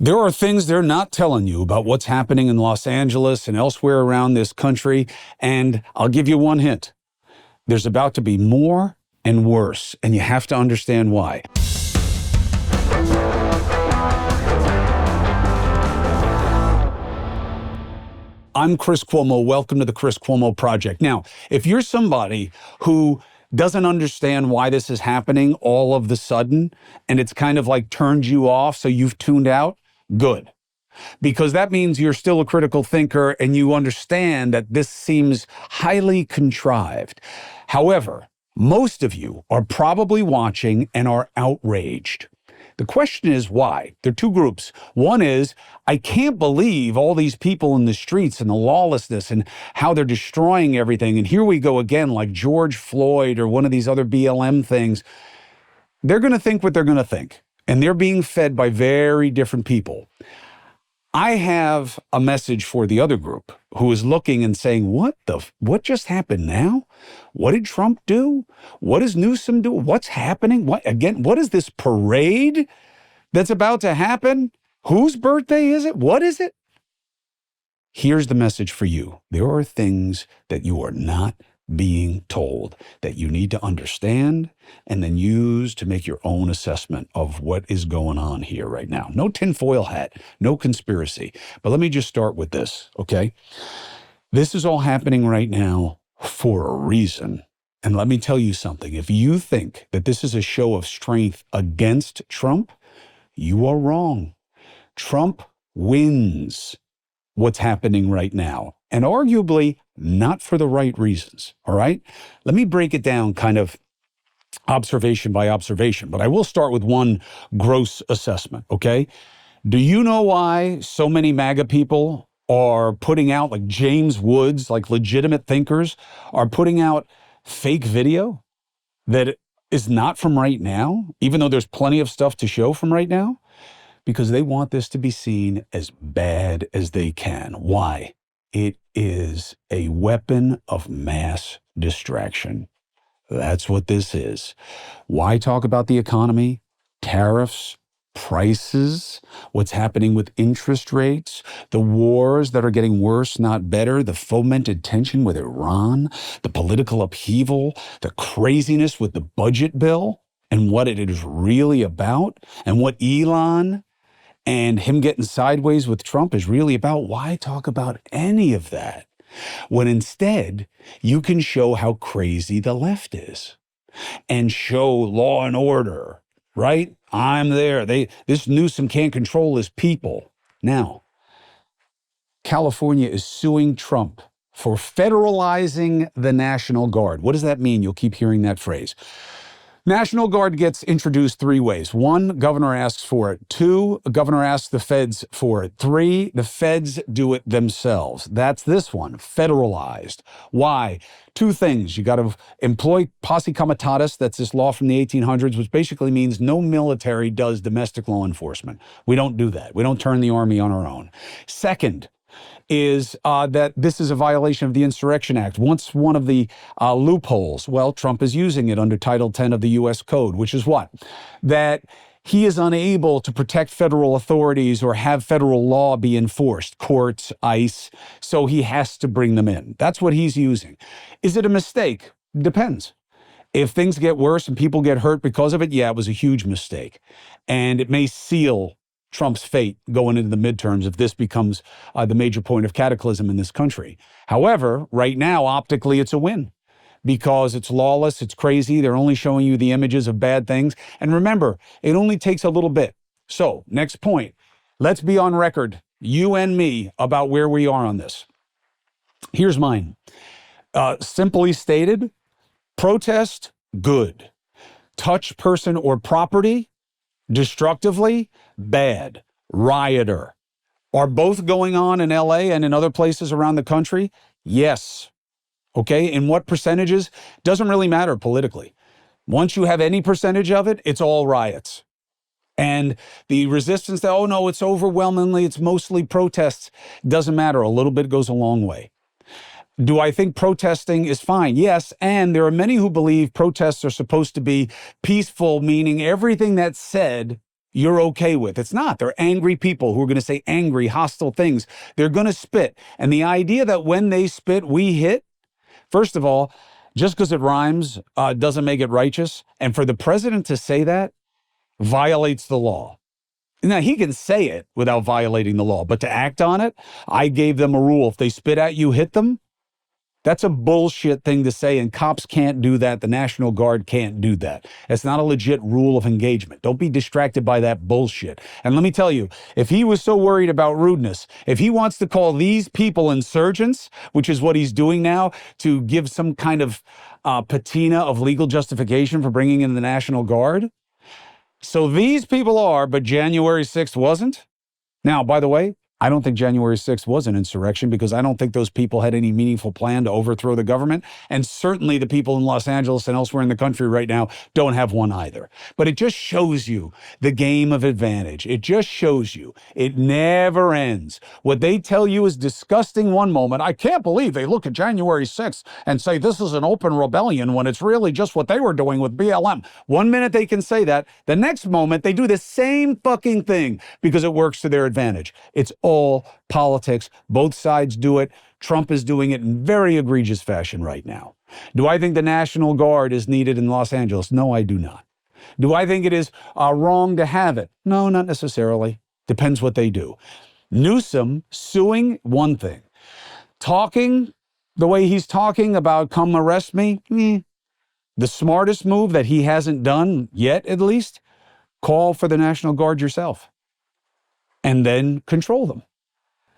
There are things they're not telling you about what's happening in Los Angeles and elsewhere around this country, and I'll give you one hint. There's about to be more and worse, and you have to understand why. I'm Chris Cuomo. Welcome to the Chris Cuomo Project. Now, if you're somebody who doesn't understand why this is happening all of the sudden, and it's kind of like turned you off, so you've tuned out, good. Because that means you're still a critical thinker and you understand that this seems highly contrived. However, most of you are probably watching and are outraged. The question is why? There are two groups. One is, I can't believe all these people in the streets and the lawlessness and how they're destroying everything. And here we go again, like George Floyd or one of these other BLM things. They're going to think what they're going to think. And they're being fed by very different people. I have a message for the other group who is looking and saying, what just happened now? What did Trump do? What does Newsom do? What's happening? What is this parade that's about to happen? Whose birthday is it? What is it? Here's the message for you. There are things that you are not being told that you need to understand and then use to make your own assessment of what is going on here right now. No tinfoil hat, no conspiracy. But let me just start with this, okay? This is all happening right now for a reason. And let me tell you something. If you think that this is a show of strength against Trump, you are wrong. Trump wins what's happening right now, and arguably not for the right reasons, all right? Let me break it down kind of observation by observation, but I will start with one gross assessment, okay? Do you know why so many MAGA people are putting out, like James Woods, like legitimate thinkers, are putting out fake video that is not from right now, even though there's plenty of stuff to show from right now? Because they want this to be seen as bad as they can. Why? It is a weapon of mass distraction. That's what this is. Why talk about the economy, tariffs, prices, what's happening with interest rates, the wars that are getting worse, not better, the fomented tension with Iran, the political upheaval, the craziness with the budget bill, and what it is really about, and what Elon and him getting sideways with Trump is really about? Why talk about any of that when instead you can show how crazy the left is and show law and order, right? I'm there. This Newsom can't control his people. Now, California is suing Trump for federalizing the National Guard. What does that mean? You'll keep hearing that phrase. National Guard gets introduced three ways. One, governor asks for it. Two, governor asks the feds for it. Three, the feds do it themselves. That's this one, federalized. Why? Two things. You got to employ posse comitatus. That's this law from the 1800s, which basically means no military does domestic law enforcement. We don't do that. We don't turn the army on our own. Second, is that this is a violation of the Insurrection Act. Once one of the loopholes, well, Trump is using it under Title 10 of the U.S. Code, which is what? That he is unable to protect federal authorities or have federal law be enforced, courts, ICE, so he has to bring them in. That's what he's using. Is it a mistake? Depends. If things get worse and people get hurt because of it, yeah, it was a huge mistake. And it may seal Trump's fate going into the midterms if this becomes the major point of cataclysm in this country. However, right now, optically, it's a win because it's lawless, it's crazy. They're only showing you the images of bad things. And remember, it only takes a little bit. So, next point, let's be on record, you and me, about where we are on this. Here's mine. Simply stated, protest, good. Touch person or property, destructively, bad. Rioter. Are both going on in LA and in other places around the country? Yes. Okay, in what percentages? Doesn't really matter politically. Once you have any percentage of it, it's all riots. And the resistance that, oh no, it's overwhelmingly, it's mostly protests, doesn't matter. A little bit goes a long way. Do I think protesting is fine? Yes, and there are many who believe protests are supposed to be peaceful, meaning everything that's said you're okay with. It's not. They're angry people who are going to say angry, hostile things. They're going to spit. And the idea that when they spit, we hit, first of all, just because it rhymes doesn't make it righteous. And for the president to say that violates the law. Now, he can say it without violating the law, but to act on it, I gave them a rule. If they spit at you, hit them. That's a bullshit thing to say, and cops can't do that. The National Guard can't do that. It's not a legit rule of engagement. Don't be distracted by that bullshit. And let me tell you, if he was so worried about rudeness, if he wants to call these people insurgents, which is what he's doing now to give some kind of patina of legal justification for bringing in the National Guard, so these people are, but January 6th wasn't? Now, by the way, I don't think January 6th was an insurrection because I don't think those people had any meaningful plan to overthrow the government. And certainly the people in Los Angeles and elsewhere in the country right now don't have one either. But it just shows you the game of advantage. It just shows you it never ends. What they tell you is disgusting one moment. I can't believe they look at January 6th and say this is an open rebellion when it's really just what they were doing with BLM. One minute they can say that. The next moment they do the same fucking thing because it works to their advantage. It's all politics. Both sides do it. Trump is doing it in very egregious fashion right now. Do I think the National Guard is needed in Los Angeles? No, I do not. Do I think it is wrong to have it? No, not necessarily. Depends what they do. Newsom suing, one thing. Talking the way he's talking about come arrest me, the smartest move that he hasn't done yet, at least, call for the National Guard yourself and then control them.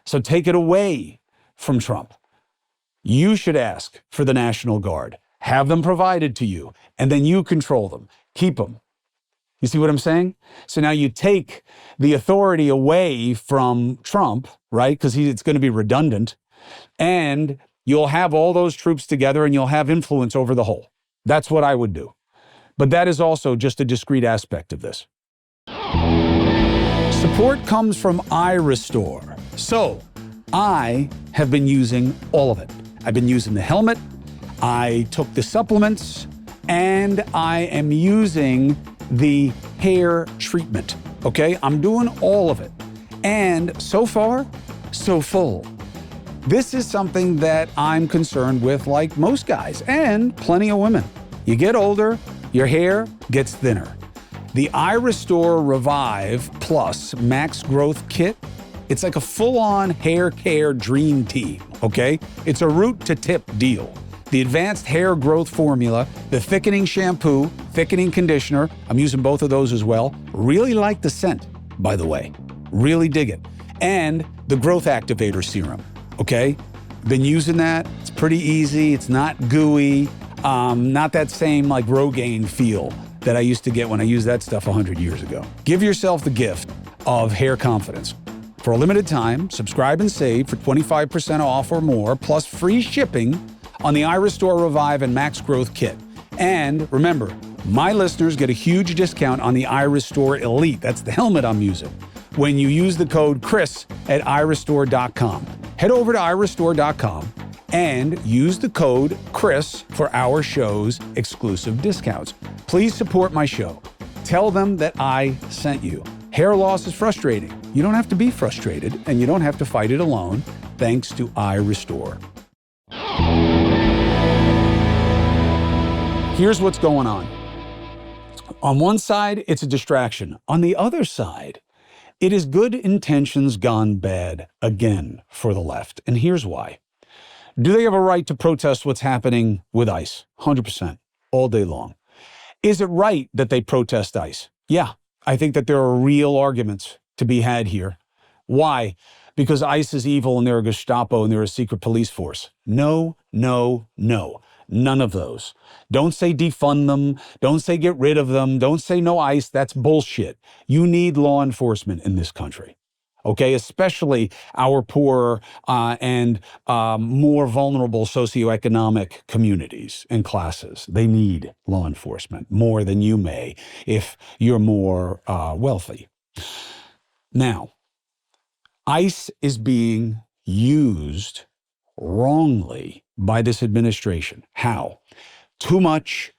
So take it away from Trump. You should ask for the National Guard, have them provided to you, and then you control them, keep them. You see what I'm saying? So now you take the authority away from Trump, right? Because it's going to be redundant, and you'll have all those troops together and you'll have influence over the whole. That's what I would do. But that is also just a discrete aspect of this. Support comes from Irestore. So I have been using all of it. I've been using the helmet, I took the supplements, and I am using the hair treatment, okay? I'm doing all of it. And so far, so full. This is something that I'm concerned with like most guys and plenty of women. You get older, your hair gets thinner. The Irestore Revive Plus Max Growth Kit, it's like a full-on hair care dream team, okay? It's a root-to-tip deal. The advanced hair growth formula, the thickening shampoo, thickening conditioner, I'm using both of those as well. Really like the scent, by the way. Really dig it. And the growth activator serum, okay? Been using that. It's pretty easy. It's not gooey. Not that same like Rogaine feel that I used to get when I used that stuff 100 years ago. Give yourself the gift of hair confidence. For a limited time, subscribe and save for 25% off or more, plus free shipping on the Irestore Revive and Max Growth Kit. And remember, my listeners get a huge discount on the Irestore Elite. That's the helmet I'm using. When you use the code Chris at Irestore.com. Head over to Irestore.com and use the code Chris for our show's exclusive discounts. Please support my show. Tell them that I sent you. Hair loss is frustrating. You don't have to be frustrated, and you don't have to fight it alone, thanks to Irestore. Here's what's going on. On one side, it's a distraction. On the other side, it is good intentions gone bad again for the left. And here's why. Do they have a right to protest what's happening with ICE? 100%, all day long. Is it right that they protest ICE? Yeah, I think that there are real arguments to be had here. Why? Because ICE is evil and they're a Gestapo and they're a secret police force. No, no, no. None of those. Don't say defund them. Don't say get rid of them. Don't say no ICE. That's bullshit. You need law enforcement in this country. Okay, especially our poorer and more vulnerable socioeconomic communities and classes. They need law enforcement more than you may if you're more wealthy. Now, ICE is being used wrongly by this administration. How? Too much,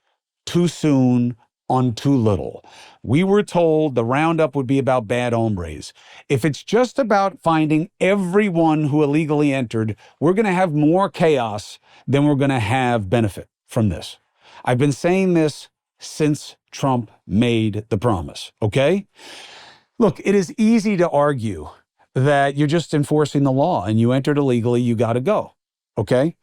too soon, on too little. We were told the roundup would be about bad hombres. If it's just about finding everyone who illegally entered, we're going to have more chaos than we're going to have benefit from this. I've been saying this since Trump made the promise, okay? Look, it is easy to argue that you're just enforcing the law and you entered illegally, you got to go, okay?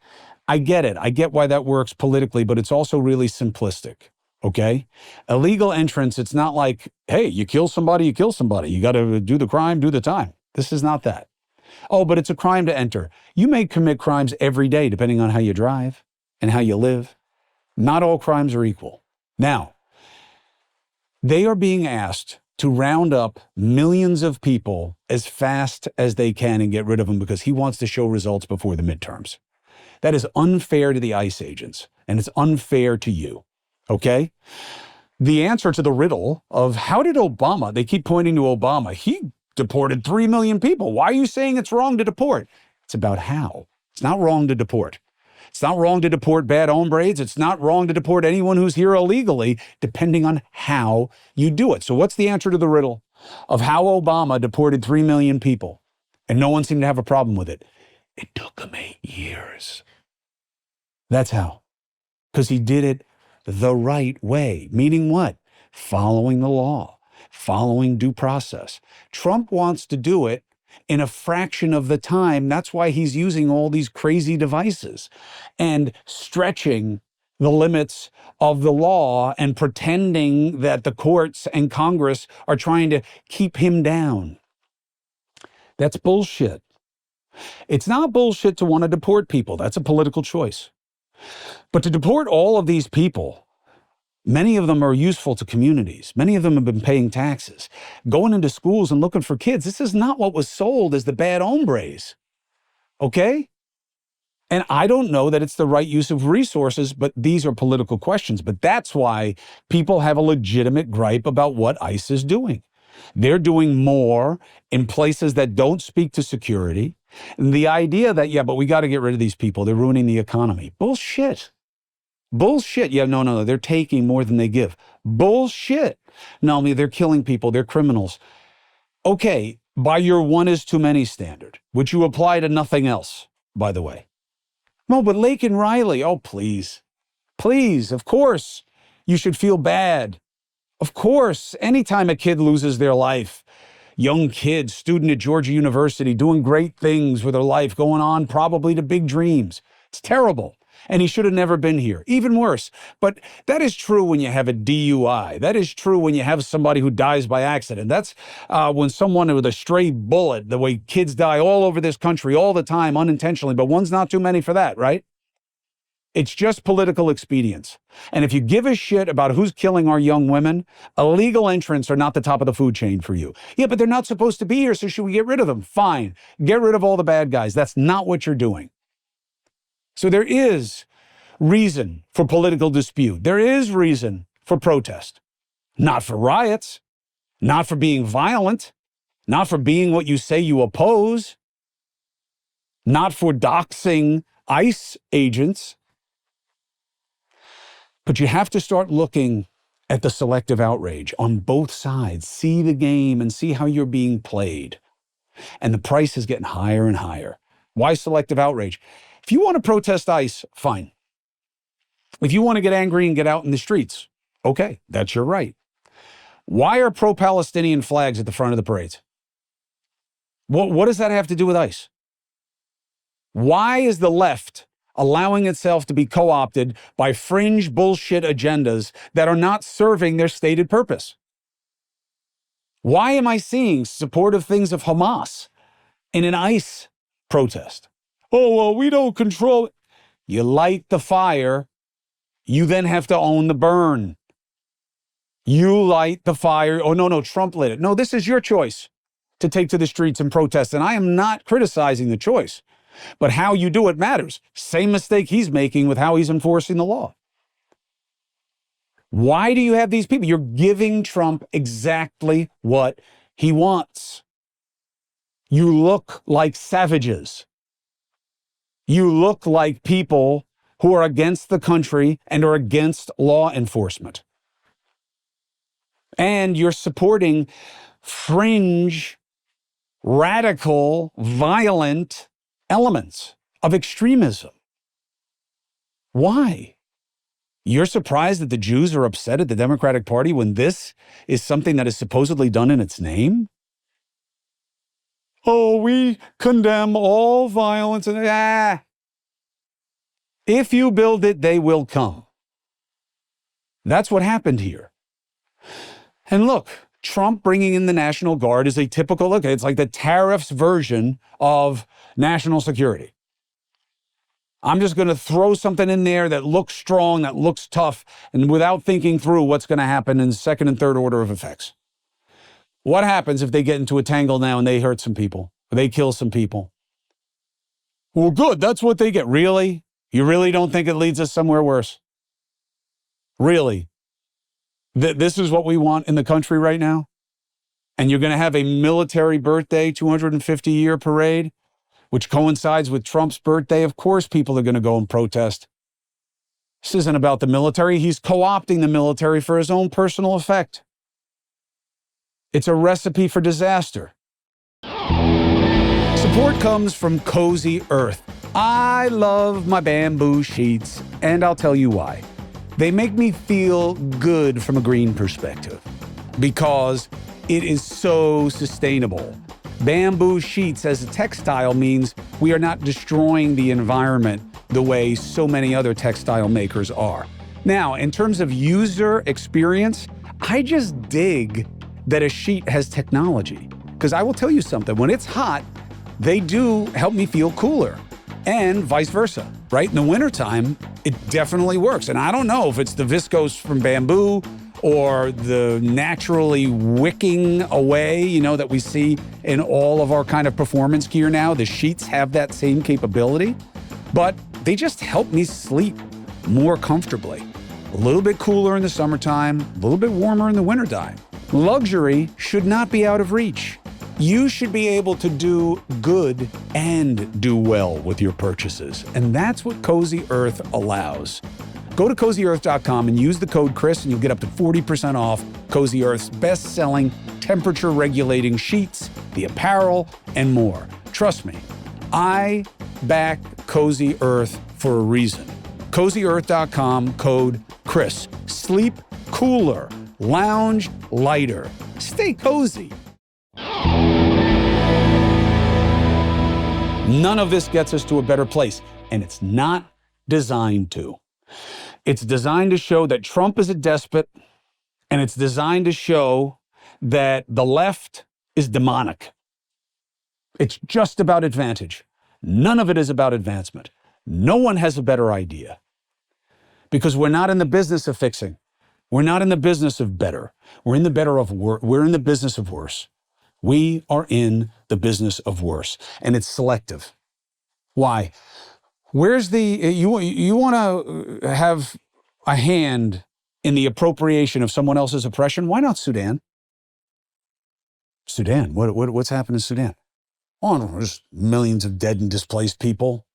I get it. I get why that works politically, but it's also really simplistic, okay? Illegal entrance, it's not like, hey, you kill somebody, you kill somebody. You got to do the crime, do the time. This is not that. Oh, but it's a crime to enter. You may commit crimes every day, depending on how you drive and how you live. Not all crimes are equal. Now, they are being asked to round up millions of people as fast as they can and get rid of them because he wants to show results before the midterms. That is unfair to the ICE agents, and it's unfair to you, okay? The answer to the riddle of how did Obama, they keep pointing to Obama, he deported 3 million people. Why are you saying it's wrong to deport? It's about how. It's not wrong to deport. It's not wrong to deport bad hombres. It's not wrong to deport anyone who's here illegally, depending on how you do it. So what's the answer to the riddle of how Obama deported 3 million people and no one seemed to have a problem with it? It took him 8 years. That's how. Because he did it the right way. Meaning what? Following the law, following due process. Trump wants to do it in a fraction of the time. That's why he's using all these crazy devices and stretching the limits of the law and pretending that the courts and Congress are trying to keep him down. That's bullshit. It's not bullshit to want to deport people. That's a political choice. But to deport all of these people, many of them are useful to communities. Many of them have been paying taxes, going into schools and looking for kids. This is not what was sold as the bad hombres, okay? And I don't know that it's the right use of resources, but these are political questions. But that's why people have a legitimate gripe about what ICE is doing. They're doing more in places that don't speak to security. And the idea that, yeah, but we got to get rid of these people. They're ruining the economy. Bullshit. Bullshit. Yeah, no, they're taking more than they give. Bullshit. No, I mean, they're killing people. They're criminals. Okay, by your one is too many standard, which you apply to nothing else, by the way. No, but Lake and Riley, oh, please. Please, of course, you should feel bad. Of course, anytime a kid loses their life, young kid, student at Georgia University, doing great things with her life, going on probably to big dreams. It's terrible. And he should have never been here. Even worse. But that is true when you have a DUI. That is true when you have somebody who dies by accident. That's when someone with a stray bullet, the way kids die all over this country all the time unintentionally, but one's not too many for that, right? It's just political expedience. And if you give a shit about who's killing our young women, illegal entrants are not the top of the food chain for you. Yeah, but they're not supposed to be here, so should we get rid of them? Fine. Get rid of all the bad guys. That's not what you're doing. So there is reason for political dispute. There is reason for protest. Not for riots, not for being violent, not for being what you say you oppose, not for doxing ICE agents. But you have to start looking at the selective outrage on both sides. See the game and see how you're being played. And the price is getting higher and higher. Why selective outrage? If you want to protest ICE, fine. If you want to get angry and get out in the streets, okay, that's your right. Why are pro-Palestinian flags at the front of the parades? What does that have to do with ICE? Why is the left allowing itself to be co-opted by fringe bullshit agendas that are not serving their stated purpose? Why am I seeing supportive things of Hamas in an ICE protest? Oh, well, we don't control it. You light the fire, you then have to own the burn. You light the fire. Oh, no, Trump lit it. No, this is your choice to take to the streets and protest. And I am not criticizing the choice, but how you do it matters. Same mistake he's making with how he's enforcing the law. Why do you have these people? You're giving Trump exactly what he wants. You look like savages. You look like people who are against the country and are against law enforcement. And you're supporting fringe, radical, violent elements of extremism. Why? You're surprised that the Jews are upset at the Democratic Party when this is something that is supposedly done in its name? Oh, we condemn all violence. If you build it, they will come. That's what happened here. And look, Trump bringing in the National Guard is a typical, look, it's like the tariffs version of national security. I'm just going to throw something in there that looks strong, that looks tough, and without thinking through what's going to happen in second and third order of effects. What happens if they get into a tangle now and they hurt some people, or they kill some people? Well, good, that's what they get. Really? You really don't think it leads us somewhere worse? Really? This is what we want in the country right now? And you're going to have a military birthday, 250-year parade, which coincides with Trump's birthday? Of course people are going to go and protest. This isn't about the military. He's co-opting the military for his own personal effect. It's a recipe for disaster. Support comes from Cozy Earth. I love my bamboo sheets, and I'll tell you why. They make me feel good from a green perspective because it is so sustainable. Bamboo sheets as a textile means we are not destroying the environment the way so many other textile makers are. Now, in terms of user experience, I just dig that a sheet has technology. Because I will tell you something, when it's hot, they do help me feel cooler, and vice versa, right? In the wintertime, it definitely works. And I don't know if it's the viscose from bamboo or the naturally wicking away, that we see in all of our kind of performance gear now. The sheets have that same capability, but they just help me sleep more comfortably. A little bit cooler in the summertime, a little bit warmer in the wintertime. Luxury should not be out of reach. You should be able to do good and do well with your purchases. And that's what Cozy Earth allows. Go to CozyEarth.com and use the code Chris and you'll get up to 40% off Cozy Earth's best-selling temperature-regulating sheets, the apparel, and more. Trust me, I back Cozy Earth for a reason. CozyEarth.com, code Chris. Sleep cooler, lounge lighter, stay cozy. None of this gets us to a better place, and it's not designed to. It's designed to show that Trump is a despot, and it's designed to show that the left is demonic. It's just about advantage. None of it is about advancement. No one has a better idea. Because we're not in the business of fixing. We're not in the business of better. We're in the business of worse. We are in the business of worse, and it's selective. Why? Where's you want to have a hand in the appropriation of someone else's oppression? Why not Sudan? Sudan, what's happened in Sudan? Oh, no, there's millions of dead and displaced people.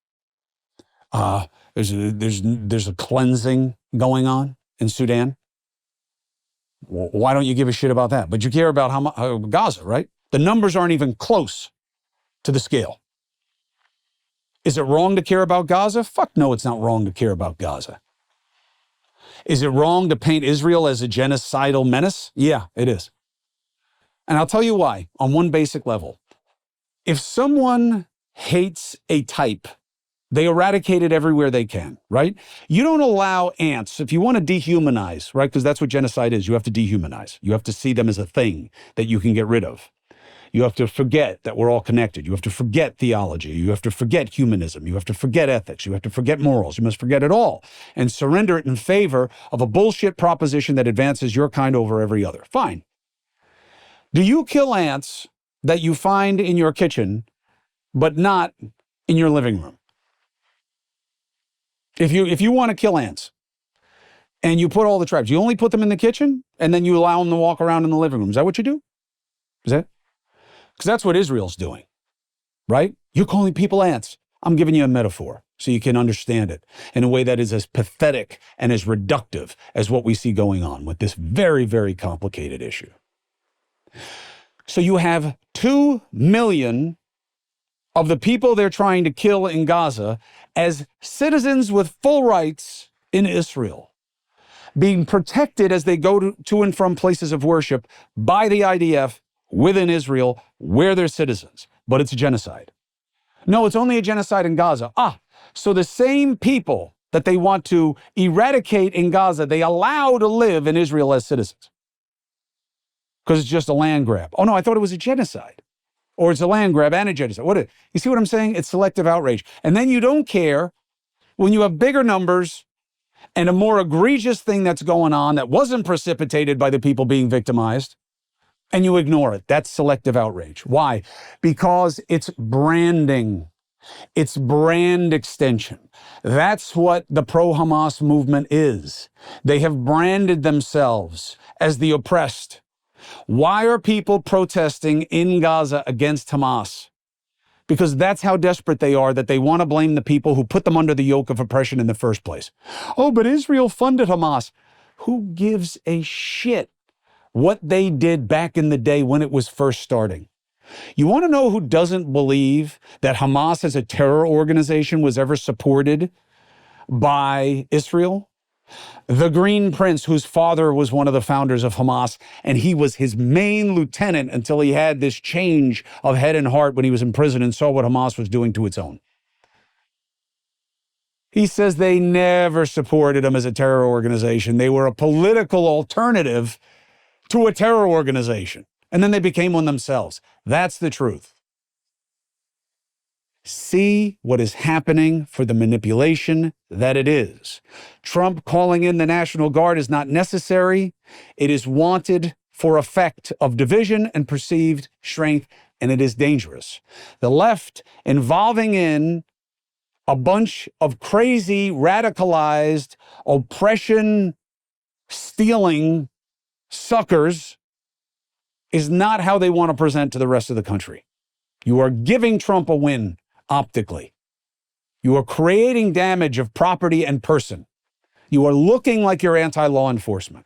There's a cleansing going on in Sudan. Why don't you give a shit about that? But you care about Gaza, right? The numbers aren't even close to the scale. Is it wrong to care about Gaza? Fuck no, it's not wrong to care about Gaza. Is it wrong to paint Israel as a genocidal menace? Yeah, it is. And I'll tell you why, on one basic level. If someone hates a type, they eradicate it everywhere they can, right? You don't allow ants, if you want to dehumanize, right? Because that's what genocide is. You have to dehumanize. You have to see them as a thing that you can get rid of. You have to forget that we're all connected. You have to forget theology. You have to forget humanism. You have to forget ethics. You have to forget morals. You must forget it all and surrender it in favor of a bullshit proposition that advances your kind over every other. Fine. Do you kill ants that you find in your kitchen, but not in your living room? If you want to kill ants and you put all the traps, you only put them in the kitchen and then you allow them to walk around in the living room. Is that what you do? Is that? Because that's what Israel's doing, right? You're calling people ants. I'm giving you a metaphor so you can understand it in a way that is as pathetic and as reductive as what we see going on with this very, very complicated issue. So you have 2 million of the people they're trying to kill in Gaza as citizens with full rights in Israel, being protected as they go to and from places of worship by the IDF within Israel where they're citizens. But it's a genocide. No, it's only a genocide in Gaza. So the same people that they want to eradicate in Gaza, they allow to live in Israel as citizens. Because it's just a land grab. Oh no, I thought it was a genocide. Or it's a land grab and a genocide. You see what I'm saying? It's selective outrage. And then you don't care when you have bigger numbers and a more egregious thing that's going on that wasn't precipitated by the people being victimized, and you ignore it. That's selective outrage. Why? Because it's branding. It's brand extension. That's what the pro-Hamas movement is. They have branded themselves as the oppressed. Why are people protesting in Gaza against Hamas? Because that's how desperate they are, that they want to blame the people who put them under the yoke of oppression in the first place. Oh, but Israel funded Hamas. Who gives a shit what they did back in the day when it was first starting? You want to know who doesn't believe that Hamas as a terror organization was ever supported by Israel? The Green Prince, whose father was one of the founders of Hamas, and he was his main lieutenant until he had this change of head and heart when he was in prison and saw what Hamas was doing to its own. He says they never supported him as a terror organization. They were a political alternative to a terror organization. And then they became one themselves. That's the truth. See what is happening for the manipulation that it is. Trump calling in the National Guard is not necessary. It is wanted for effect of division and perceived strength, and it is dangerous. The left involving in a bunch of crazy, radicalized, oppression-stealing suckers is not how they want to present to the rest of the country. You are giving Trump a win optically. You are creating damage of property and person. You are looking like you're anti-law enforcement.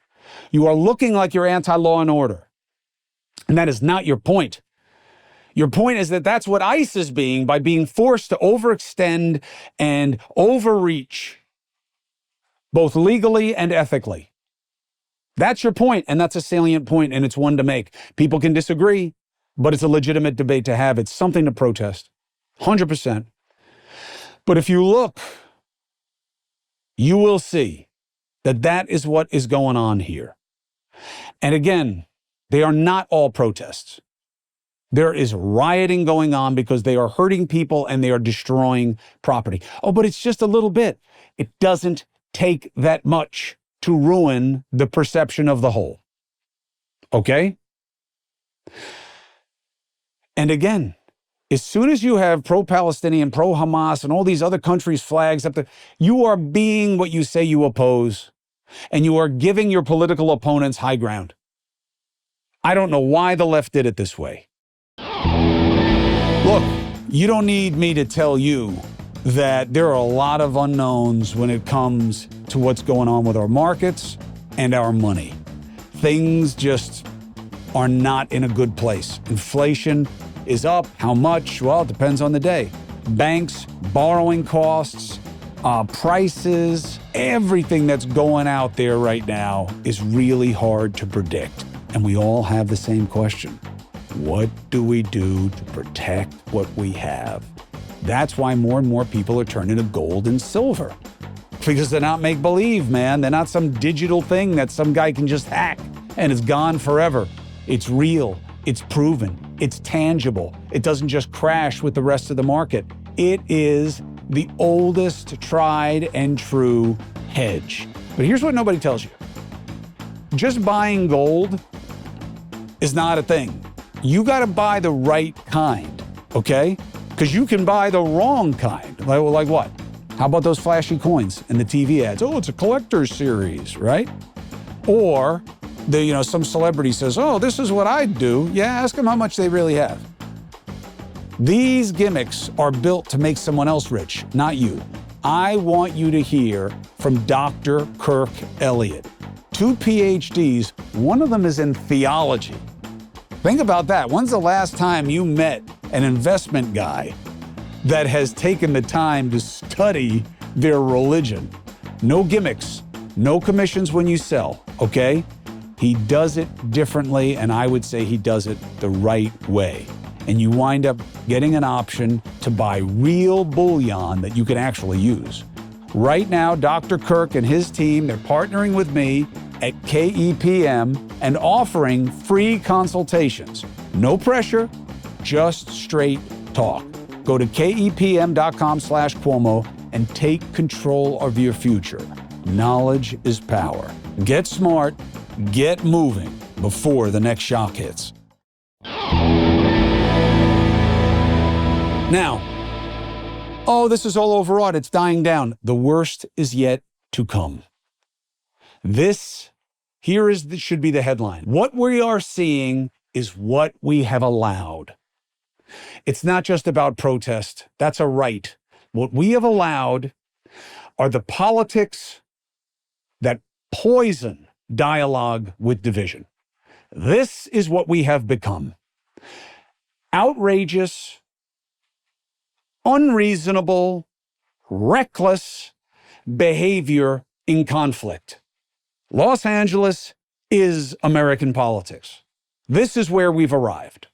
You are looking like you're anti-law and order. And that is not your point. Your point is that that's what ICE is being by being forced to overextend and overreach, both legally and ethically. That's your point, and that's a salient point, and it's one to make. People can disagree, but it's a legitimate debate to have. It's something to protest, 100%. But if you look, you will see that that is what is going on here. And again, they are not all protests. There is rioting going on because they are hurting people and they are destroying property. Oh, but it's just a little bit. It doesn't take that much to ruin the perception of the whole. Okay? And again, as soon as you have pro-Palestinian, pro-Hamas, and all these other countries' flags up there, you are being what you say you oppose, and you are giving your political opponents high ground. I don't know why the left did it this way. Look, you don't need me to tell you that there are a lot of unknowns when it comes to what's going on with our markets and our money. Things just are not in a good place. Inflation is up. How much? Well, it depends on the day. Banks, borrowing costs, prices, everything that's going out there right now is really hard to predict. And we all have the same question. What do we do to protect what we have? That's why more and more people are turning to gold and silver. Because they're not make-believe, man. They're not some digital thing that some guy can just hack and it's gone forever. It's real. It's proven. It's tangible. It doesn't just crash with the rest of the market. It is the oldest tried and true hedge. But here's what nobody tells you. Just buying gold is not a thing. You got to buy the right kind, okay? Because you can buy the wrong kind. Like what? How about those flashy coins and the TV ads? Oh, it's a collector's series, right? Or some celebrity says, oh, this is what I'd do. Yeah, ask them how much they really have. These gimmicks are built to make someone else rich, not you. I want you to hear from Dr. Kirk Elliott. 2 PhDs, one of them is in theology. Think about that. When's the last time you met an investment guy that has taken the time to study their religion? No gimmicks, no commissions when you sell, okay? He does it differently, and I would say he does it the right way. And you wind up getting an option to buy real bullion that you can actually use. Right now, Dr. Kirk and his team, they're partnering with me at Kepm and offering free consultations. No pressure, just straight talk. Go to kepm.com/Cuomo and take control of your future. Knowledge is power. Get smart, get moving before the next shock hits. Now, this is all overwrought. It's dying down. The worst is yet to come. Should be the headline. What we are seeing is what we have allowed. It's not just about protest. That's a right. What we have allowed are the politics that poison dialogue with division. This is what we have become. Outrageous, unreasonable, reckless behavior in conflict. Los Angeles is American politics. This is where we've arrived.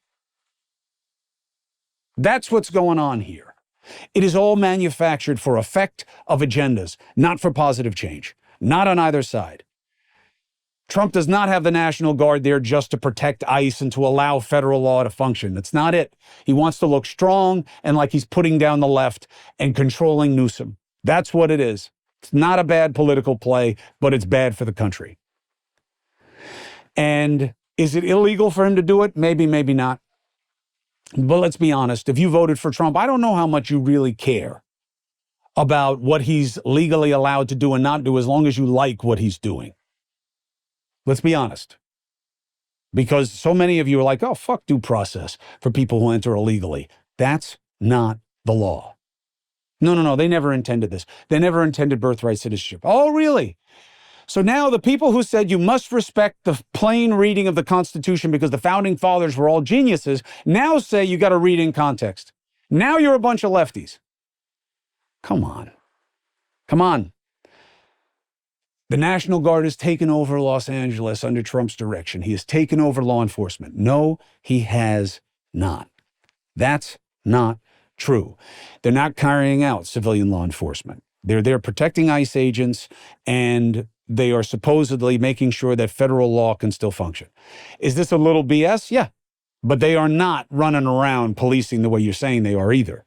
That's what's going on here. It is all manufactured for effect of agendas, not for positive change, not on either side. Trump does not have the National Guard there just to protect ICE and to allow federal law to function. That's not it. He wants to look strong and like he's putting down the left and controlling Newsom. That's what it is. It's not a bad political play, but it's bad for the country. And is it illegal for him to do it? Maybe, maybe not. But let's be honest. If you voted for Trump, I don't know how much you really care about what he's legally allowed to do and not do as long as you like what he's doing. Let's be honest. Because so many of you are like, oh, fuck due process for people who enter illegally. That's not the law. No, they never intended this. They never intended birthright citizenship. Oh, really? So now the people who said you must respect the plain reading of the Constitution because the founding fathers were all geniuses, now say you got to read in context. Now you're a bunch of lefties. Come on. The National Guard has taken over Los Angeles under Trump's direction. He has taken over law enforcement. No, he has not. That's not true. They're not carrying out civilian law enforcement. They're there protecting ICE agents, and they are supposedly making sure that federal law can still function. Is this a little BS? Yeah. But they are not running around policing the way you're saying they are either.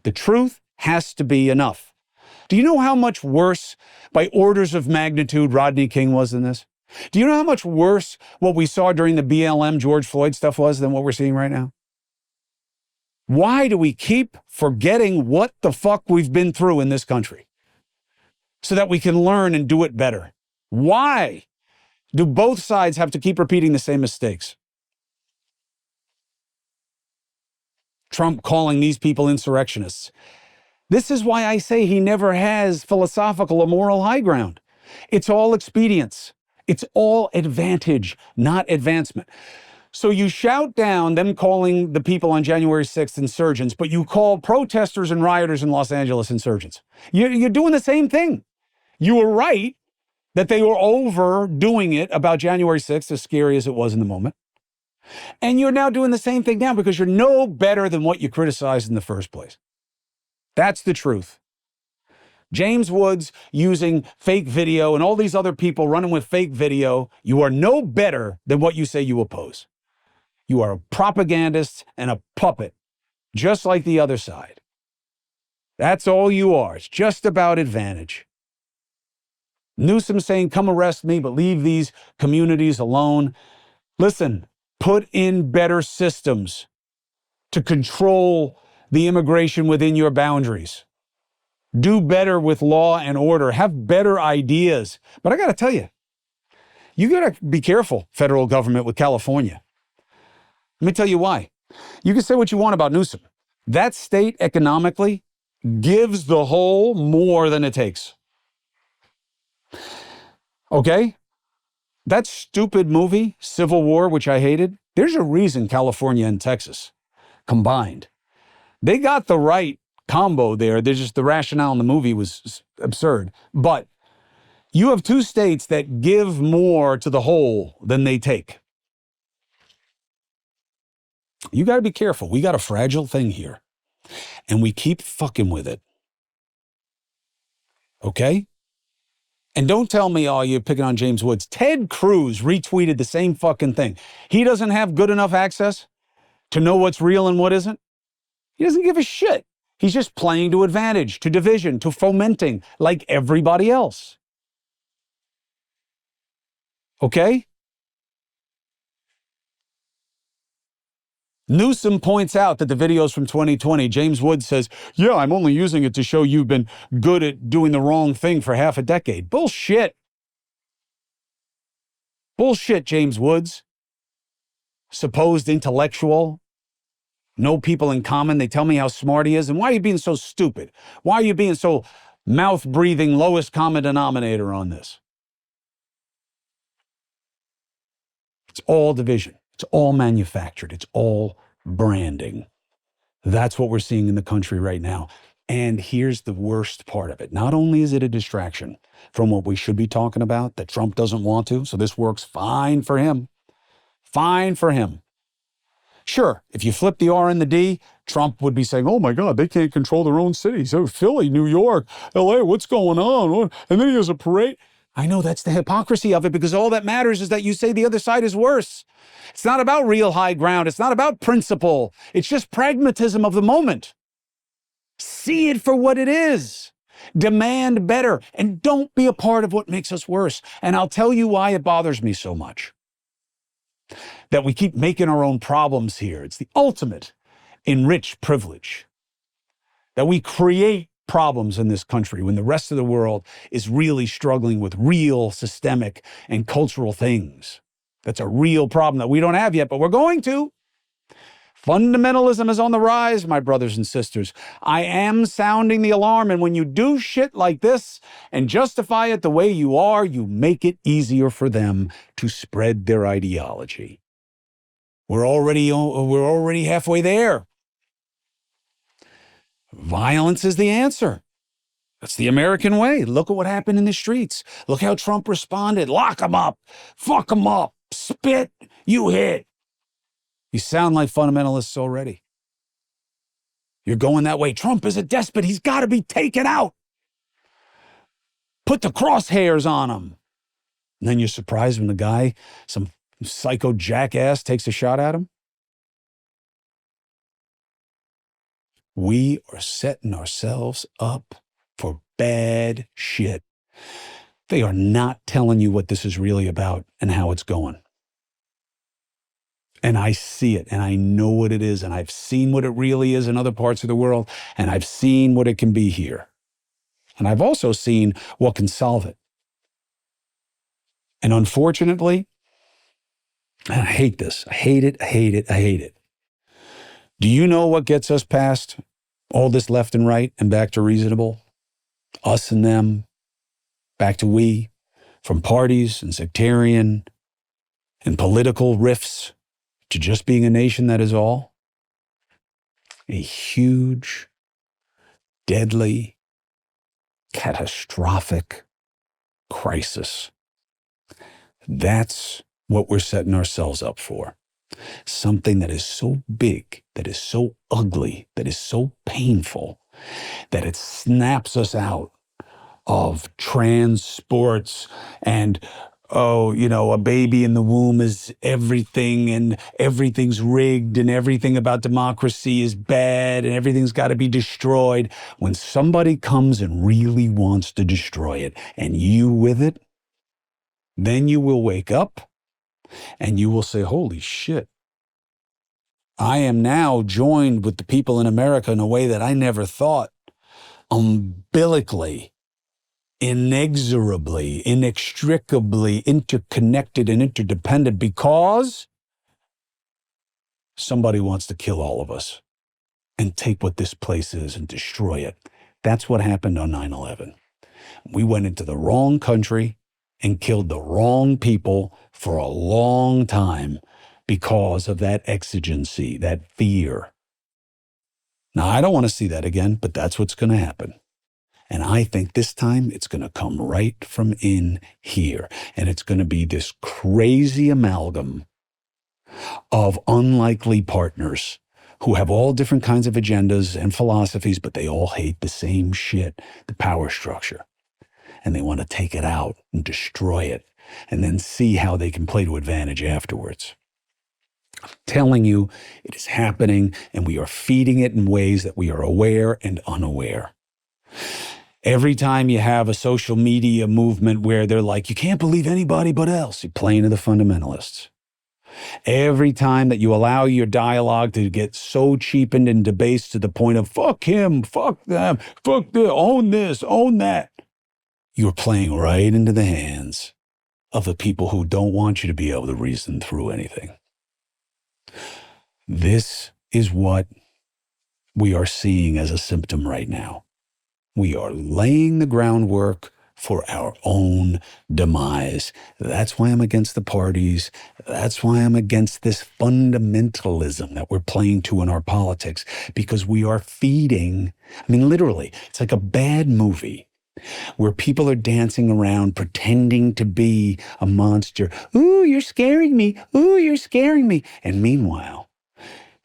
The truth has to be enough. Do you know how much worse, by orders of magnitude, Rodney King was than this? Do you know how much worse what we saw during the BLM George Floyd stuff was than what we're seeing right now? Why do we keep forgetting what the fuck we've been through in this country so that we can learn and do it better? Why do both sides have to keep repeating the same mistakes? Trump calling these people insurrectionists. This is why I say he never has philosophical or moral high ground. It's all expedience. It's all advantage, not advancement. So you shout down them calling the people on January 6th insurgents, but you call protesters and rioters in Los Angeles insurgents. You're doing the same thing. You were right that they were overdoing it about January 6th, as scary as it was in the moment. And you're now doing the same thing now because you're no better than what you criticized in the first place. That's the truth. James Woods using fake video and all these other people running with fake video, you are no better than what you say you oppose. You are a propagandist and a puppet, just like the other side. That's all you are. It's just about advantage. Newsom saying, come arrest me, but leave these communities alone. Listen, put in better systems to control the immigration within your boundaries. Do better with law and order. Have better ideas. But I got to tell you, you got to be careful, federal government, with California. Let me tell you why. You can say what you want about Newsom. That state economically gives the whole more than it takes. Okay? That stupid movie, Civil War, which I hated, there's a reason California and Texas combined. They got the right combo there. There's just the rationale in the movie was absurd. But you have two states that give more to the whole than they take. You got to be careful. We got a fragile thing here, and we keep fucking with it. Okay? And don't tell me, oh, you're picking on James Woods. Ted Cruz retweeted the same fucking thing. He doesn't have good enough access to know what's real and what isn't. He doesn't give a shit. He's just playing to advantage, to division, to fomenting, like everybody else. Okay? Newsom points out that the videos from 2020, James Woods says, yeah, I'm only using it to show you've been good at doing the wrong thing for half a decade. Bullshit. Bullshit, James Woods. Supposed intellectual. No people in common. They tell me how smart he is. And why are you being so stupid? Why are you being so mouth-breathing, lowest common denominator on this? It's all division. It's all manufactured. It's all branding. That's what we're seeing in the country right now. And here's the worst part of it. Not only is it a distraction from what we should be talking about, that Trump doesn't want to, so this works fine for him. Fine for him. Sure, if you flip the R and the D, Trump would be saying, oh my God, they can't control their own cities. Oh, Philly, New York, LA, what's going on? And then he has a parade. I know that's the hypocrisy of it, because all that matters is that you say the other side is worse. It's not about real high ground. It's not about principle. It's just pragmatism of the moment. See it for what it is. Demand better, and don't be a part of what makes us worse. And I'll tell you why it bothers me so much. That we keep making our own problems here. It's the ultimate enriched privilege. That we create problems in this country when the rest of the world is really struggling with real systemic and cultural things. That's a real problem that we don't have yet, but we're going to. Fundamentalism is on the rise, my brothers and sisters. I am sounding the alarm, and when you do shit like this and justify it the way you are, you make it easier for them to spread their ideology. We're already halfway there. Violence is the answer. That's the American way. Look at what happened in the streets. Look how Trump responded. Lock them up. Fuck them up. Spit. You hit. You sound like fundamentalists already. You're going that way. Trump is a despot. He's got to be taken out. Put the crosshairs on him. And then you're surprised when the guy, some psycho jackass, takes a shot at him. We are setting ourselves up for bad shit. They are not telling you what this is really about and how it's going. And I see it, and I know what it is, and I've seen what it really is in other parts of the world, and I've seen what it can be here. And I've also seen what can solve it. And unfortunately, and I hate this. I hate it. I hate it. I hate it. Do you know what gets us past all this left and right and back to reasonable? Us and them, back to we, from parties and sectarian and political rifts to just being a nation that is all. A huge, deadly, catastrophic crisis. That's what we're setting ourselves up for. Something that is so big, that is so ugly, that is so painful, that it snaps us out of trans sports and, a baby in the womb is everything and everything's rigged and everything about democracy is bad and everything's got to be destroyed. When somebody comes and really wants to destroy it and you with it, then you will wake up and you will say, holy shit. I am now joined with the people in America in a way that I never thought, umbilically, inexorably, inextricably interconnected and interdependent, because somebody wants to kill all of us. and take what this place is and destroy it. That's what happened on 9/11. We went into the wrong country and killed the wrong people for a long time because of that exigency, that fear. Now, I don't want to see that again, but that's what's going to happen. And I think this time it's going to come right from in here. And it's going to be this crazy amalgam of unlikely partners who have all different kinds of agendas and philosophies, but they all hate the same shit, the power structure. And they want to take it out and destroy it and then see how they can play to advantage afterwards. I'm telling you, it is happening, and we are feeding it in ways that we are aware and unaware. Every time you have a social media movement where they're like, you can't believe anybody but else, you're playing to the fundamentalists. Every time that you allow your dialogue to get so cheapened and debased to the point of fuck him, fuck them, fuck this, own this, own that, you're playing right into the hands of the people who don't want you to be able to reason through anything. This is what we are seeing as a symptom right now. We are laying the groundwork for our own demise. That's why I'm against the parties. That's why I'm against this fundamentalism that we're playing to in our politics, because we are feeding, I mean, literally, it's like a bad movie where people are dancing around pretending to be a monster. Ooh, you're scaring me. Ooh, you're scaring me. And meanwhile,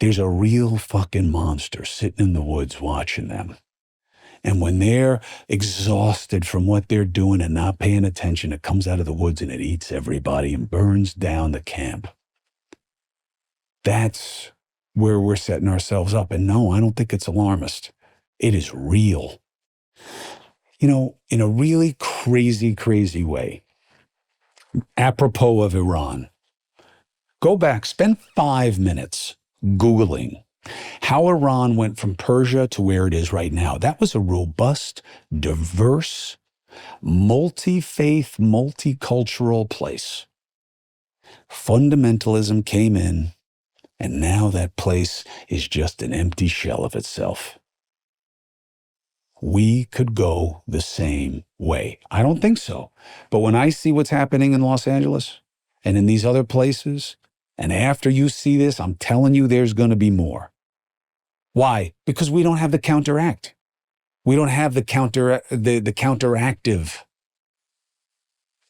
there's a real fucking monster sitting in the woods watching them. And when they're exhausted from what they're doing and not paying attention, it comes out of the woods and it eats everybody and burns down the camp. That's where we're setting ourselves up. And no, I don't think it's alarmist. It is real. You know, in a really crazy, crazy way, apropos of Iran, go back, spend 5 minutes Googling how Iran went from Persia to where it is right now. That was a robust, diverse, multi-faith, multicultural place. Fundamentalism came in, and now that place is just an empty shell of itself. We could go the same way. I don't think so. But when I see what's happening in Los Angeles and in these other places, and after you see this, I'm telling you there's going to be more. Why? Because we don't have the counteract. We don't have the counteractive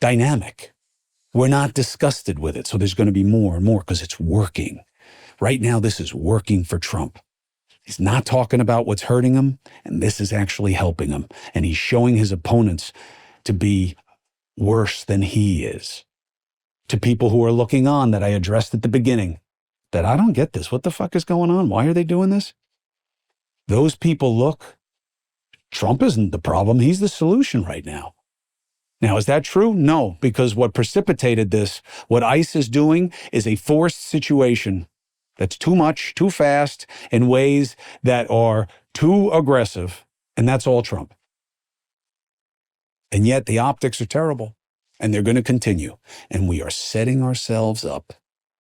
dynamic. We're not disgusted with it. So there's going to be more and more because it's working. Right now, this is working for Trump. He's not talking about what's hurting him, and this is actually helping him. And he's showing his opponents to be worse than he is. To people who are looking on that I addressed at the beginning, that I don't get this. What the fuck is going on? Why are they doing this? Those people look, Trump isn't the problem. He's the solution right now. Now, is that true? No, because what precipitated this, what ICE is doing, is a forced situation that's too much, too fast, in ways that are too aggressive, and that's all Trump. And yet the optics are terrible, and they're going to continue, and we are setting ourselves up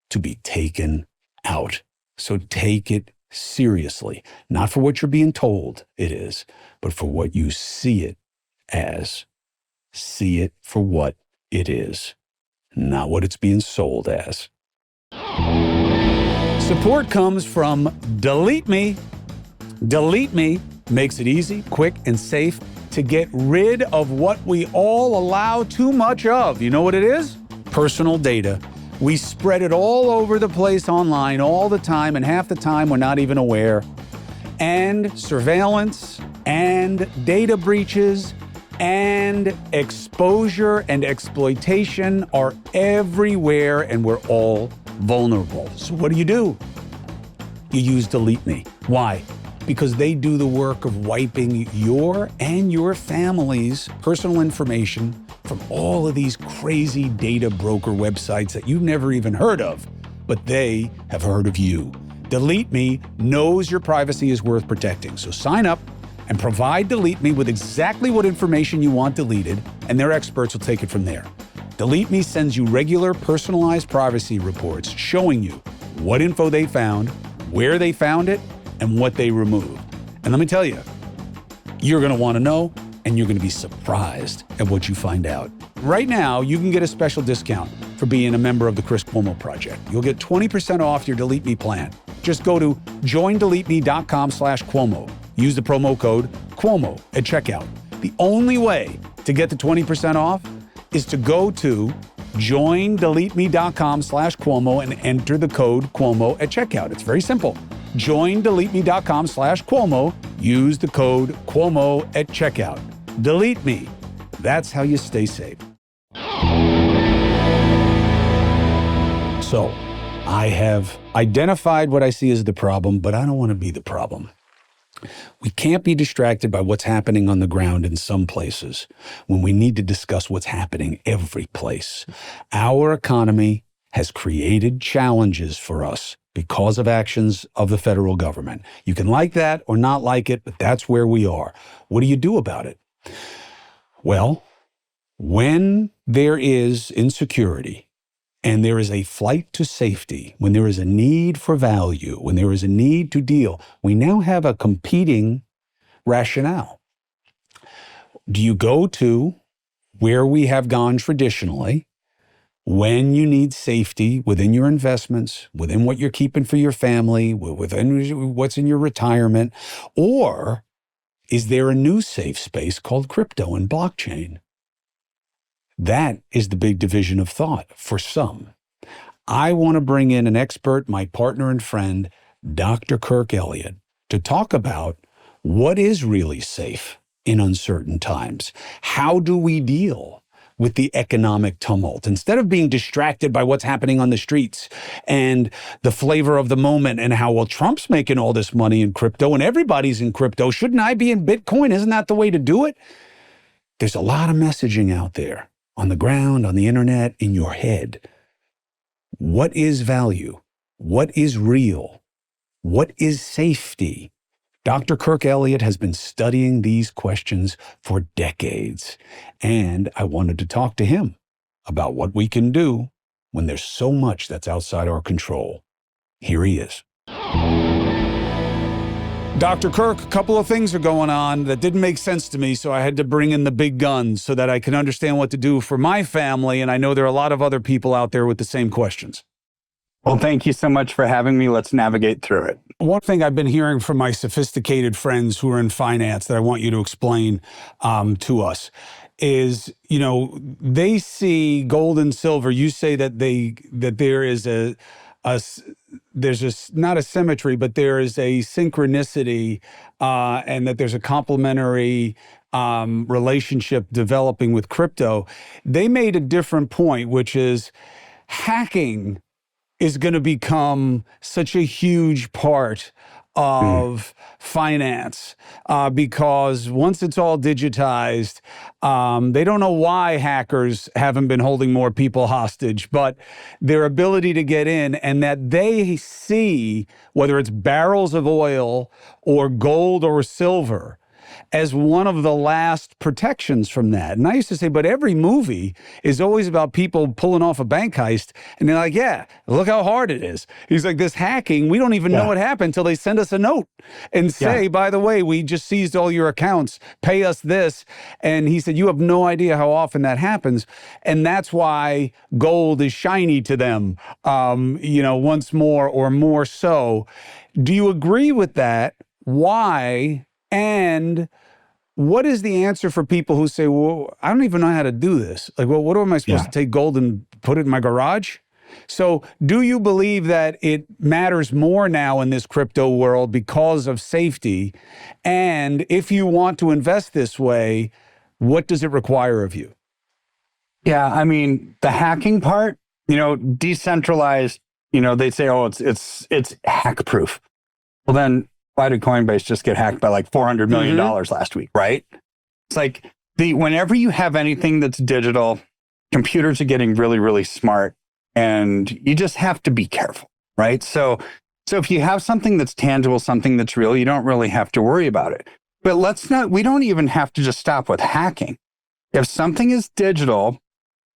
to be taken out. So take it seriously, not for what you're being told it is, but for what you see it as. See it for what it is, not what it's being sold as. Support comes from Deleteme. Deleteme makes it easy, quick, and safe to get rid of what we all allow too much of. You know what it is? Personal data. We spread it all over the place online all the time, and half the time we're not even aware. And surveillance and data breaches and exposure and exploitation are everywhere, and we're all vulnerable. So what do? You use Deleteme. Why? Because they do the work of wiping your and your family's personal information from all of these crazy data broker websites that you've never even heard of, but they have heard of you. Deleteme knows your privacy is worth protecting. So sign up and provide Deleteme with exactly what information you want deleted, and their experts will take it from there. Deleteme sends you regular personalized privacy reports showing you what info they found, where they found it, and what they remove. And let me tell you, you're going to want to know, and you're going to be surprised at what you find out. Right now, you can get a special discount for being a member of the Chris Cuomo Project. You'll get 20% off your Delete Me plan. Just go to joindeleteme.com/Cuomo. Use the promo code Cuomo at checkout. The only way to get the 20% off is to go to joindeleteme.com/Cuomo and enter the code Cuomo at checkout. It's very simple. Joindeleteme.com/Cuomo. Use the code Cuomo at checkout. Delete Me. That's how you stay safe. So, I have identified what I see as the problem, but I don't want to be the problem. We can't be distracted by what's happening on the ground in some places when we need to discuss what's happening every place. Our economy has created challenges for us because of actions of the federal government. You can like that or not like it, but that's where we are. What do you do about it? Well, when there is insecurity and there is a flight to safety, when there is a need for value, when there is a need to deal, we now have a competing rationale. Do you go to where we have gone traditionally when you need safety within your investments, within what you're keeping for your family, within what's in your retirement, or is there a new safe space called crypto and blockchain? That is the big division of thought for some. I want to bring in an expert, my partner and friend, Dr. Kirk Elliott, to talk about what is really safe in uncertain times. How do we deal with the economic tumult? Instead of being distracted by what's happening on the streets and the flavor of the moment and how, well, Trump's making all this money in crypto and everybody's in crypto. Shouldn't I be in Bitcoin? Isn't that the way to do it? There's a lot of messaging out there on the ground, on the internet, in your head. What is value? What is real? What is safety? Dr. Kirk Elliott has been studying these questions for decades, and I wanted to talk to him about what we can do when there's so much that's outside our control. Here he is. Dr. Kirk, a couple of things are going on that didn't make sense to me, so I had to bring in the big guns so that I can understand what to do for my family, and I know there are a lot of other people out there with the same questions. Well, thank you so much for having me. Let's navigate through it. One thing I've been hearing from my sophisticated friends who are in finance that I want you to explain to us is, you know, they see gold and silver. You say that there is there's not a symmetry, but there is a synchronicity, and that there's a complementary relationship developing with crypto. They made a different point, which is hacking is going to become such a huge part of finance because once it's all digitized, they don't know why hackers haven't been holding more people hostage, but their ability to get in, and that they see whether it's barrels of oil or gold or silver as one of the last protections from that. And I used to say, but every movie is always about people pulling off a bank heist. And they're like, yeah, look how hard it is. He's like, this hacking, we don't even know what happened until they send us a note and say, by the way, we just seized all your accounts, pay us this. And he said, you have no idea how often that happens. And that's why gold is shiny to them, once more or more so. Do you agree with that? Why? And what is the answer for people who say, well, I don't even know how to do this? Like, well, what am I supposed to take gold and put it in my garage? So do you believe that it matters more now in this crypto world because of safety? And if you want to invest this way, what does it require of you? Yeah, I mean, the hacking part, decentralized, they say, oh, it's hack proof. Well, then why did Coinbase just get hacked by like $400 million last week, right? It's like whenever you have anything that's digital, computers are getting really, really smart, and you just have to be careful, right? So if you have something that's tangible, something that's real, you don't really have to worry about it. But we don't even have to just stop with hacking. If something is digital,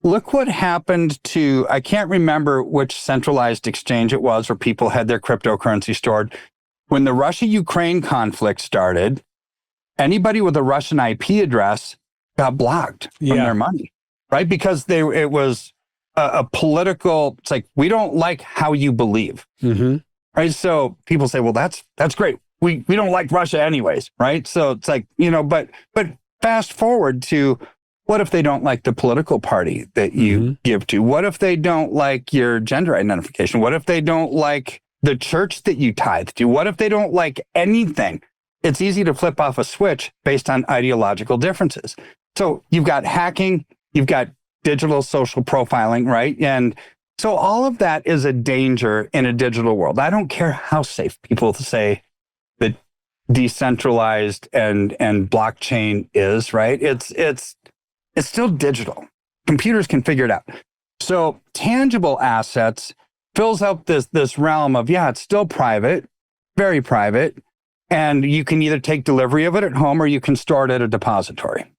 look what happened to, I can't remember which centralized exchange it was where people had their cryptocurrency stored. when the Russia-Ukraine conflict started, anybody with a Russian IP address got blocked from their money, right? Because it was a political, it's like, we don't like how you believe, right? So people say, well, that's great. We don't like Russia anyways, right? So it's like, but fast forward to, what if they don't like the political party that you give to? What if they don't like your gender identification? What if they don't like the church that you tithe to? What if they don't like anything? It's easy to flip off a switch based on ideological differences. So you've got hacking, you've got digital social profiling, right? And so all of that is a danger in a digital world. I don't care how safe people say that decentralized and blockchain is, right? It's still digital. Computers can figure it out. So tangible assets fills up this realm of, it's still private, very private, and you can either take delivery of it at home or you can store it at a depository.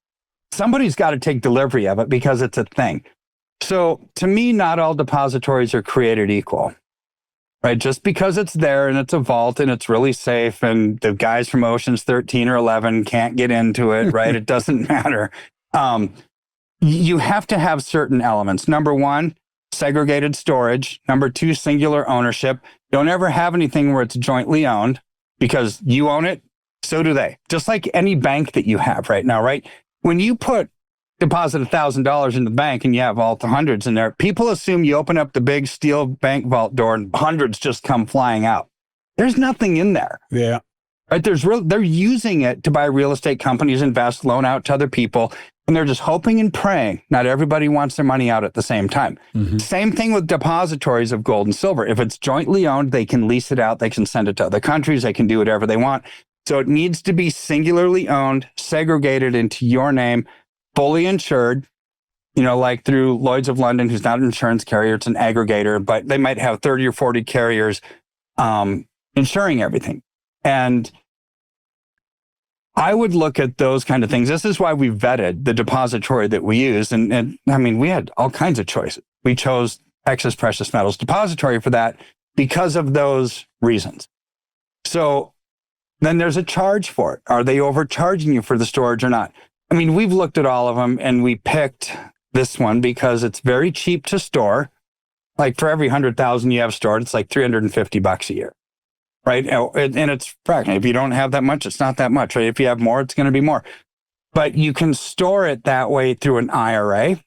Somebody's got to take delivery of it because it's a thing. So to me, not all depositories are created equal, right? Just because it's there and it's a vault and it's really safe and the guys from Ocean's 13 or 11 can't get into it, right? It doesn't matter. You have to have certain elements. Number one, segregated storage. Number two, singular ownership. Don't ever have anything where it's jointly owned because you own it, so do they. Just like any bank that you have right now, right? When you deposit $1,000 in the bank and you have all the hundreds in there, people assume you open up the big steel bank vault door and hundreds just come flying out. There's nothing in there. Yeah. Right? They're using it to buy real estate companies, invest, loan out to other people. And they're just hoping and praying. Not everybody wants their money out at the same time. Same thing with depositories of gold and silver. If it's jointly owned, they can lease it out. They can send it to other countries. They can do whatever they want. So it needs to be singularly owned, segregated into your name, fully insured, like through Lloyd's of London, who's not an insurance carrier, it's an aggregator, but they might have 30 or 40 carriers insuring everything. And I would look at those kind of things. This is why we vetted the depository that we use. And I mean, we had all kinds of choices. We chose Texas Precious Metals Depository for that because of those reasons. So then there's a charge for it. Are they overcharging you for the storage or not? I mean, we've looked at all of them and we picked this one because it's very cheap to store. Like for every 100,000 you have stored, it's like $350 a year. Right. And it's fractional. If you don't have that much, it's not that much. Right. If you have more, it's going to be more. But you can store it that way through an IRA.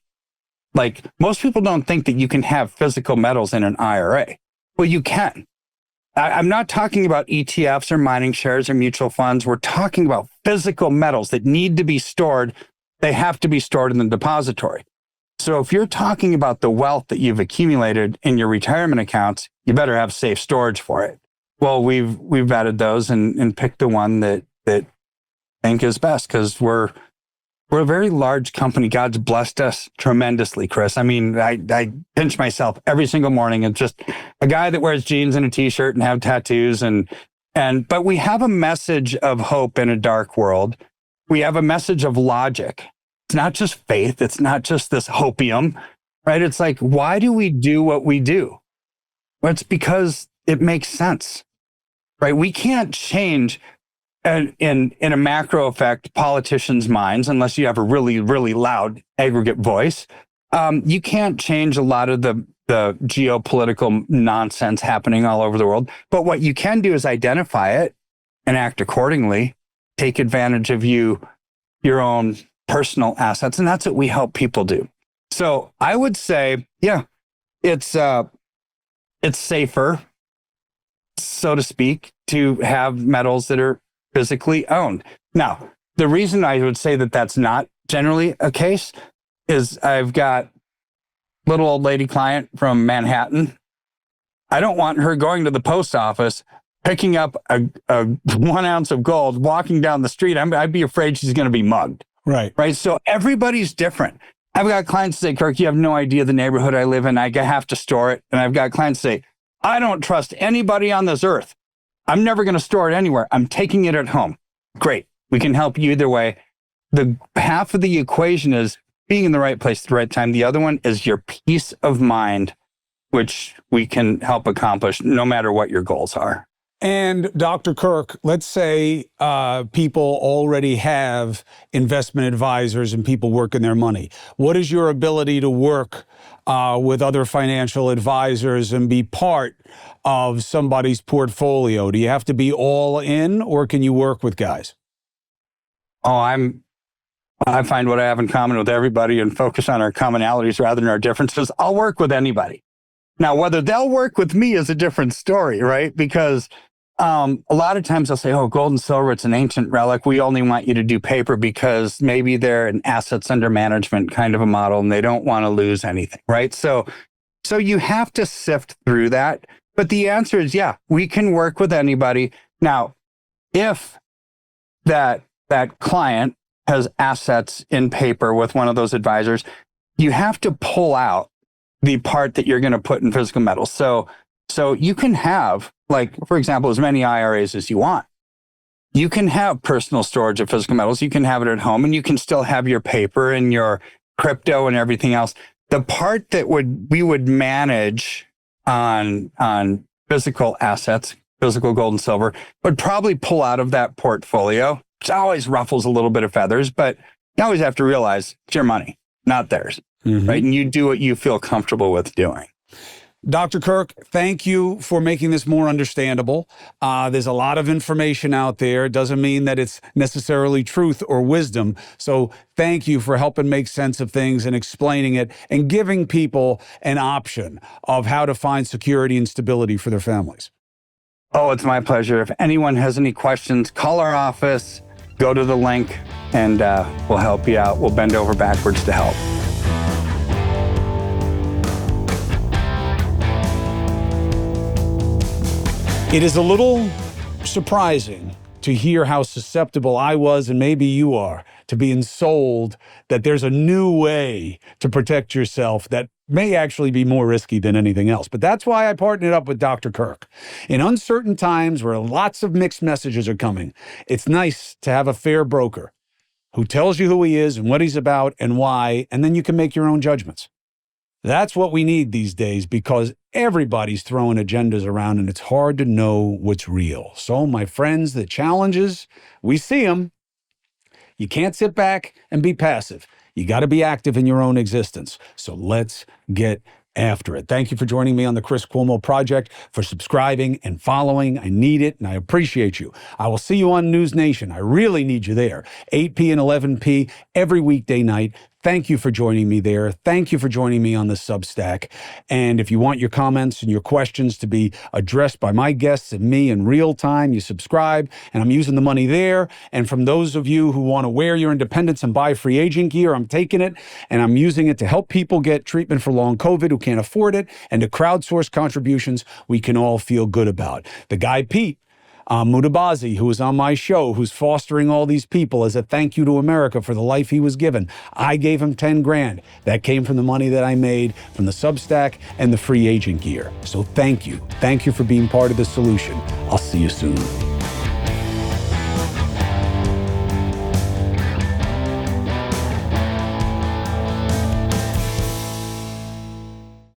Like most people don't think that you can have physical metals in an IRA. Well, you can. I'm not talking about ETFs or mining shares or mutual funds. We're talking about physical metals that need to be stored. They have to be stored in the depository. So if you're talking about the wealth that you've accumulated in your retirement accounts, you better have safe storage for it. Well, we've vetted those and picked the one that I think is best because we're a very large company. God's blessed us tremendously, Chris. I mean, I pinch myself every single morning. It's just a guy that wears jeans and a t-shirt and have tattoos but we have a message of hope in a dark world. We have a message of logic. It's not just faith. It's not just this hopium, right? It's like, why do we do what we do? Well, it's because it makes sense. Right? We can't change in a macro effect politicians' minds unless you have a really, really loud aggregate voice. You can't change a lot of the geopolitical nonsense happening all over the world. But what you can do is identify it and act accordingly, take advantage of your own personal assets. And that's what we help people do. So I would say, it's safer, so to speak, to have metals that are physically owned. Now, the reason I would say that that's not generally a case is I've got little old lady client from Manhattan. I don't want her going to the post office, picking up a 1 ounce of gold, walking down the street. I'd be afraid she's going to be mugged. Right. Right. So everybody's different. I've got clients say, Kirk, you have no idea the neighborhood I live in. I have to store it. And I've got clients say, I don't trust anybody on this earth. I'm never going to store it anywhere. I'm taking it at home. Great. We can help you either way. The half of the equation is being in the right place at the right time. The other one is your peace of mind, which we can help accomplish no matter what your goals are. And Dr. Kirk, let's say people already have investment advisors and people working their money. What is your ability to work with other financial advisors and be part of somebody's portfolio? Do you have to be all in, or can you work with guys? Oh, I find what I have in common with everybody and focus on our commonalities rather than our differences. I'll work with anybody. Now, whether they'll work with me is a different story, right? Because a lot of times they'll say, oh, gold and silver, it's an ancient relic. We only want you to do paper because maybe they're an assets under management kind of a model and they don't want to lose anything, right? So you have to sift through that. But the answer is, yeah, we can work with anybody. Now, if that client has assets in paper with one of those advisors, you have to pull out the part that you're going to put in physical metals. So you can have, like, for example, as many IRAs as you want. You can have personal storage of physical metals. You can have it at home, and you can still have your paper and your crypto and everything else. The part that we would manage on physical assets, physical gold and silver, would probably pull out of that portfolio, which always ruffles a little bit of feathers, but you always have to realize it's your money, not theirs, right? And you do what you feel comfortable with doing. Dr. Kirk, thank you for making this more understandable. There's a lot of information out there. It doesn't mean that it's necessarily truth or wisdom. So thank you for helping make sense of things and explaining it and giving people an option of how to find security and stability for their families. Oh, it's my pleasure. If anyone has any questions, call our office, go to the link, and we'll help you out. We'll bend over backwards to help. It is a little surprising to hear how susceptible I was, and maybe you are, to being sold that there's a new way to protect yourself that may actually be more risky than anything else. But that's why I partnered up with Dr. Kirk. In uncertain times where lots of mixed messages are coming, it's nice to have a fair broker who tells you who he is and what he's about and why, and then you can make your own judgments. That's what we need these days, because everybody's throwing agendas around and it's hard to know what's real. So, my friends, the challenges, we see them. You can't sit back and be passive. You got to be active in your own existence. So let's get after it. Thank you for joining me on the Chris Cuomo Project, for subscribing and following. I need it, and I appreciate you. I will see you on News Nation. I really need you there. 8p and 11p every weekday night. Thank you for joining me there. Thank you for joining me on the Substack. And if you want your comments and your questions to be addressed by my guests and me in real time, you subscribe, and I'm using the money there. And from those of you who want to wear your independence and buy free agent gear, I'm taking it, and I'm using it to help people get treatment for long COVID who can't afford it, and to crowdsource contributions we can all feel good about. The guy, Pete, Mutabazi, who was on my show, who's fostering all these people as a thank you to America for the life he was given. I gave him 10 grand. That came from the money that I made from the Substack and the free agent gear. So thank you. Thank you for being part of the solution. I'll see you soon.